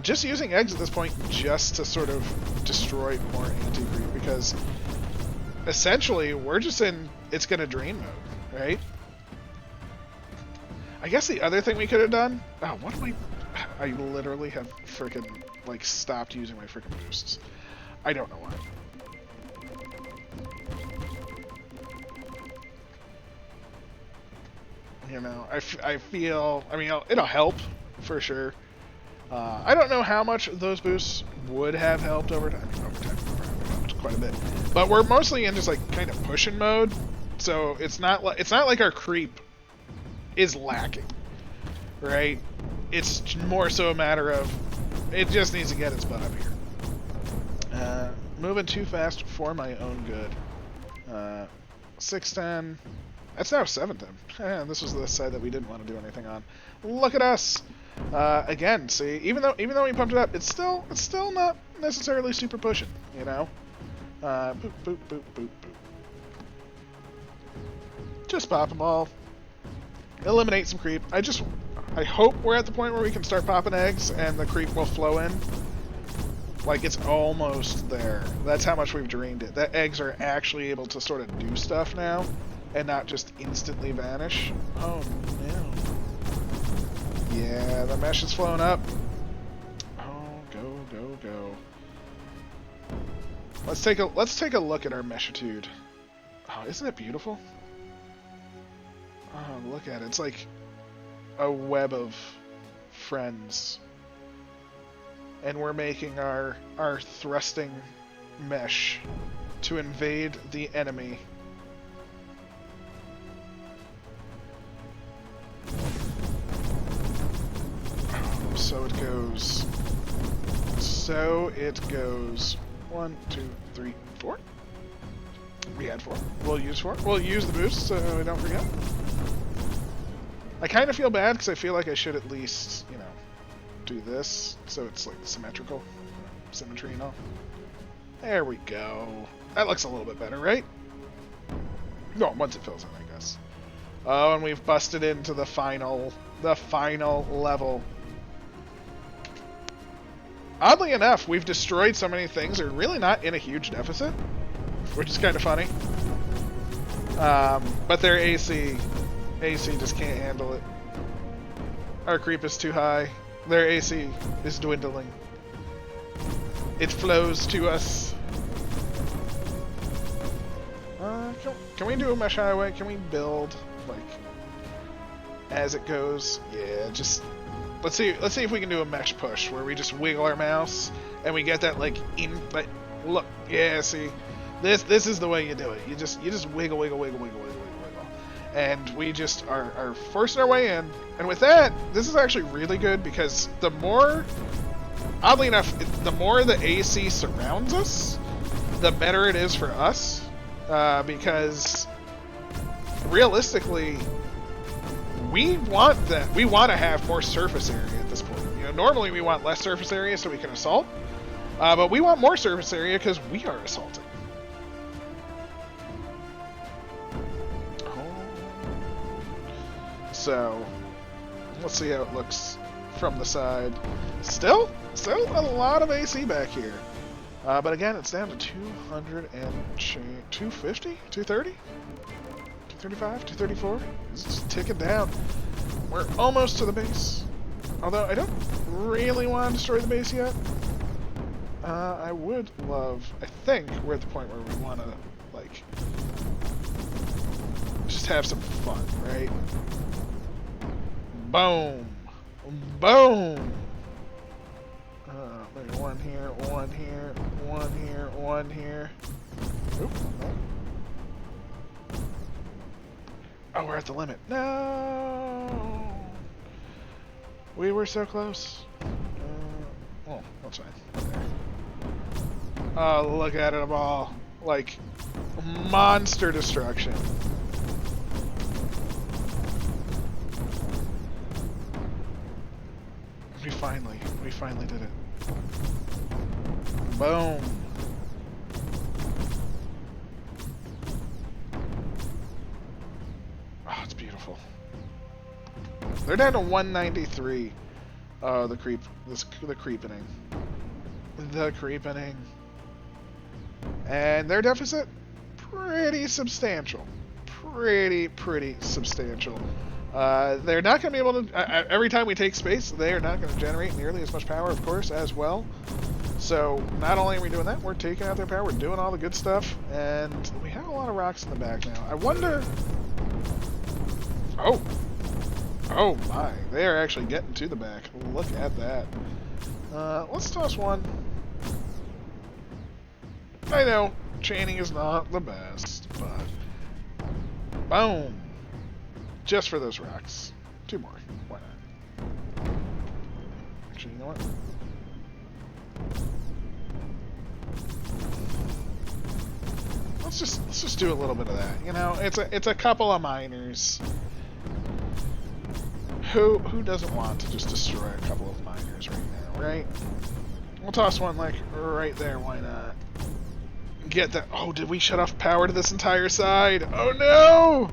Speaker 1: Just using eggs at this point just to sort of destroy more anti-creep, because essentially we're just in it's gonna drain mode, right? I guess the other thing we could have done... Oh, what am I literally have freaking, like, stopped using my freaking boosts. I don't know why. You know, I feel... I mean, it'll help, for sure. I don't know how much those boosts would have helped over time. Over time, helped quite a bit. But we're mostly in just, like, kind of pushing mode. So it's not like our creep is lacking, right? It's more so a matter of it just needs to get its butt up here. Moving too fast for my own good. 610. That's now 710. This was the side that we didn't want to do anything on. Look at us. Again, see, even though we pumped it up, it's still not necessarily super pushing, you know. Boop boop boop boop boop. Just pop them all. Eliminate some creep. I hope we're at the point where we can start popping eggs and the creep will flow in. Like, it's almost there. That's how much we've drained it. That eggs are actually able to sort of do stuff now and not just instantly vanish. Oh, no. Yeah, the mesh is flowing up. Oh, go, go, go. Let's take a look at our meshitude. Oh, isn't it beautiful? Oh, look at it. It's like a web of friends. And we're making our thrusting mesh to invade the enemy. Oh, so it goes. So it goes. 1, 2, 3, 4. We had 4. We'll use 4. We'll use the boost so we don't forget. I kind of feel bad because I feel like I should at least, you know, do this so it's like symmetrical. Symmetry and all. There we go. That looks a little bit better, right? No, once it fills in, I guess. Oh, and we've busted into the final level. Oddly enough, we've destroyed so many things. They're really not in a huge deficit, which is kind of funny. But their AC just can't handle it. Our creep is too high. Their AC is dwindling. It flows to us. Can we do a mesh highway? Can we build, like, as it goes? Yeah, just... Let's see if we can do a mesh push where we just wiggle our mouse and we get that, like, look, yeah, see, this is the way you do it. You just wiggle, wiggle, wiggle, wiggle, wiggle, wiggle, wiggle, And we just are forcing our way in. And with that, this is actually really good because the more, oddly enough, the more the AC surrounds us, the better it is for us. Because realistically, we want that. We want to have more surface area at this point. You know, normally we want less surface area so we can assault, but we want more surface area because we are assaulting. So let's see how it looks from the side. Still a lot of AC back here, but again, it's down to 200 and 250, 230. 235, 234. It's just ticking down. We're almost to the base. Although I don't really want to destroy the base yet. I would love. I think we're at the point where we want to like just have some fun, right? Boom, boom. Maybe one here, one here, one here, one here. Oop. Oh, we're at the limit. No! We were so close. Oh, that's fine. There. Oh, look at it all. Like, monster destruction. We finally did it. Boom. Oh, it's beautiful. They're down to 193. Oh, the creepening. The creepening. And their deficit, pretty substantial. Pretty substantial. They're not going to be able to... every time we take space, they are not going to generate nearly as much power, of course, as well. So, not only are we doing that, we're taking out their power, we're doing all the good stuff, and we have a lot of rocks in the back now. I wonder... Oh! Oh my, they are actually getting to the back. Look at that. Let's toss one. I know, chaining is not the best, but... Boom! Just for those rocks. Two more. Why not? Actually, you know what? Let's just do a little bit of that. You know, it's a couple of miners. Who doesn't want to just destroy a couple of miners right now, right? We'll toss one like right there. Why not? Get that. Oh, did we shut off power to this entire side? Oh no!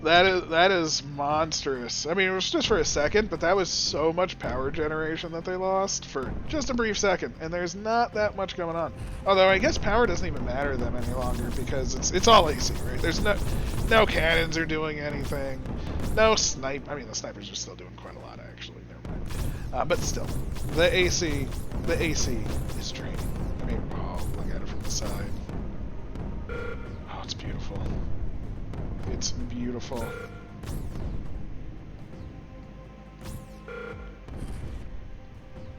Speaker 1: That is monstrous. I mean, it was just for a second, but that was so much power generation that they lost for just a brief second, and there's not that much going on. Although I guess power doesn't even matter to them any longer because it's all AC, right? There's no cannons are doing anything, no snipe. I mean, the snipers are still doing quite a lot actually. Never mind. But still, the AC is draining. I mean, oh, look at it from the side. Oh, it's beautiful. It's beautiful.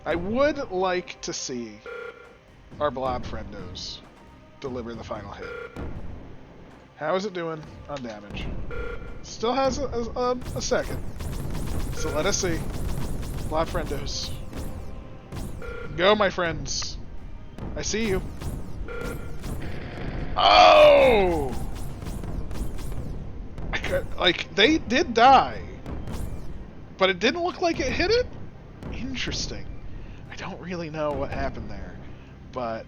Speaker 1: I would like to see our blob friendos deliver the final hit. How is it doing on damage? Still has a second. So let us see. Blob friendos. Go, my friends. I see you. Oh! Like, they did die, but it didn't look like it hit it? Interesting. I don't really know what happened there, but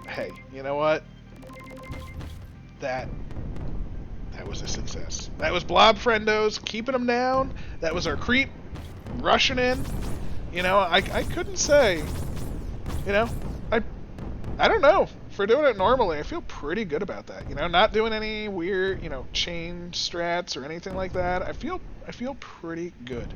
Speaker 1: hey, you know what? That was a success. That was Blob Friendos keeping them down. That was our creep rushing in. You know, I couldn't say, you know, I don't know. For doing it normally, I feel pretty good about that. You know, not doing any weird, you know, chain strats or anything like that. I feel pretty good.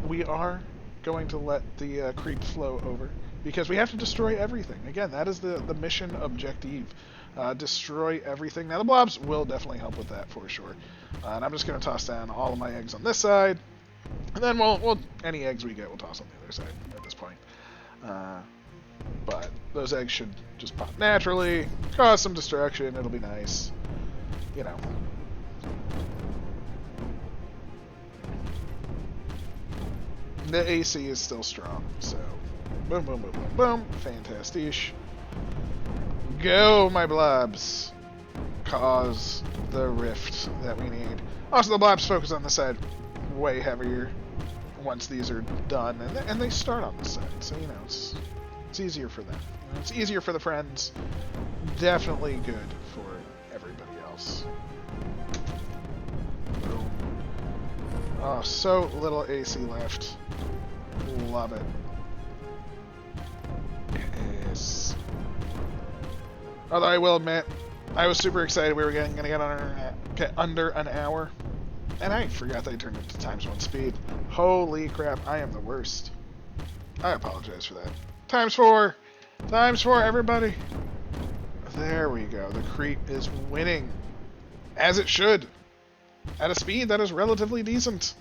Speaker 1: We are going to let the creep flow over because we have to destroy everything. Again, that is the mission objective. Destroy everything. Now the blobs will definitely help with that for sure. And I'm just going to toss down all of my eggs on this side, and then we'll any eggs we get, we'll toss on the other side at this point. But those eggs should just pop naturally, cause some destruction, it'll be nice. You know. the AC is still strong, so boom, boom, boom, boom, boom. Fantastisch. Go, my blobs. Cause the rift that we need. Also, the blobs focus on the side way heavier once these are done, and they start on the side, so you know it's easier for them. You know, it's easier for the friends. Definitely good for everybody else. Boom. Oh, so little AC left. Love it. Yes. Although I will admit, I was super excited we were going to get under an hour. And I forgot they turned it to ×1 speed. Holy crap, I am the worst. I apologize for that. ×4! ×4, everybody! There we go. The creep is winning. As it should. At a speed that is relatively decent.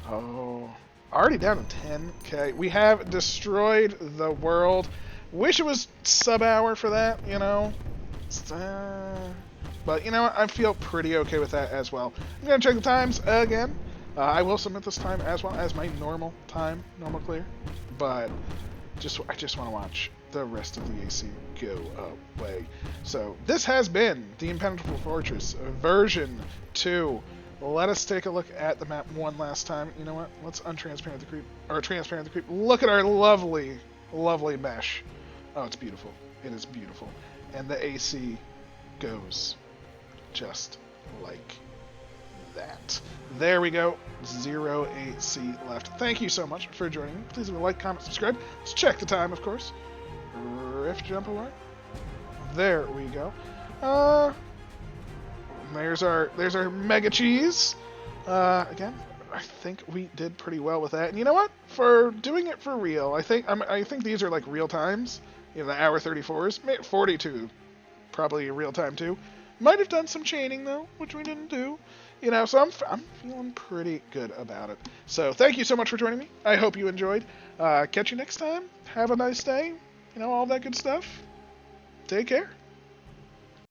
Speaker 1: Oh. Already down to 10k. We have destroyed the world. Wish it was sub-hour for that, you know. But you know what? I feel pretty okay with that as well. I'm going to check the times again. I will submit this time as well as my normal time, normal clear. But I just want to watch the rest of the AC go away. So this has been the Impenetrable Fortress version 2. Let us take a look at the map one last time. You know what? Let's untransparent the creep, or transparent the creep. Look at our lovely, lovely mesh. Oh, it's beautiful. It is beautiful. And the AC goes just like that. There we go. 0 AC left. Thank you so much for joining me. Please leave a like, comment, subscribe. Let's check the time, of course. Rift jump alert. There we go. There's our mega cheese. Again, I think we did pretty well with that. And you know what? For doing it for real, I think these are like real times. You know, the hour 34s, 42, probably real time too. Might have done some chaining though, which we didn't do. You know, so I'm feeling pretty good about it. So thank you so much for joining me. I hope you enjoyed. Catch you next time. Have a nice day. You know, all that good stuff. Take care.